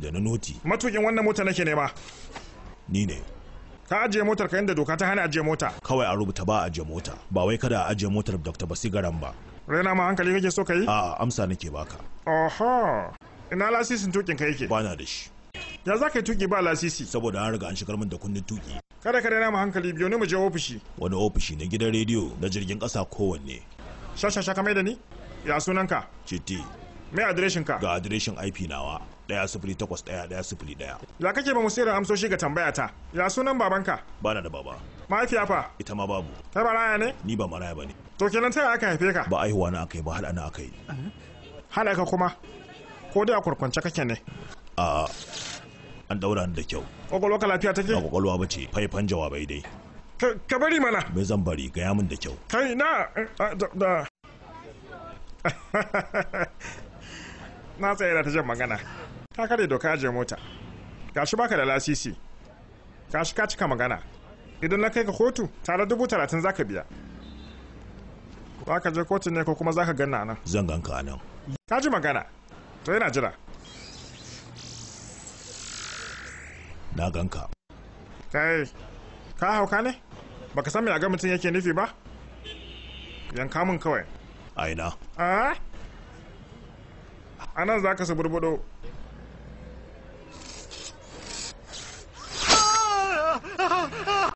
da na noti. Matukin wannan mota nake nema. Ni ne. Ka ajiye motar ka inda doka ta hana ajiye mota. Kawai a rubuta ba a ajiye mota, ba wai kada a ajiye motar Dr. Basigaran ba. Raina ma hankali kake so ka yi? A'a, amsa nake baka. Oho, ina lasisin tukin ka yake? Bana da shi. Ya za ka yi tuki ba lasisi? Saboda an riga an shigar min da kundin tuki. Kada ka raina ma hankali, biyo ne mu je ofishi. Wani ofishi na gidan rediyo na jirgin ƙasa kowanne. Shashasha ka mai da ni? Ya sunanka? Chitti. Me adireshin ka? Ga adireshin IP nawa. 1081101. Ya kake ba mu sirrin amsoshi ga tambaya ta? Ya sunan babanka? Bana da baba. Mahaifiya fa? Ita ma babu. Kai maraya ne? Ni ba maraya bane. To kenan ta aka haife ka? Ba aihuwa na aka yi ba hada na aka yi. Hana ka kuma? Ko dai a kurkwance kake ne? A an daura ni da kyau. Kwakwalwa ka lafiya take? Ba kwakwalwa ba ce, faifan jawabai dai. Ka bari mana. Me zan bari, gaya min da kyau. Kai na da na tsaye da ta jan magana. Ka kare doka ajiye mota. Gashi baka da lasisi. Gashi ka cika magana. Idan na kai ka kotu, tare 30,000 zaka biya. Zaka je kotu ne ko kuma zaka ganna nan? Zan ganka nan. Ka ji magana. To yana jira. Na ganka. Kai, ka hauka ne? Baka san me a ga mutum yake nufi ba? Yanka min kawai. Aina. A nan za ka su burbudo.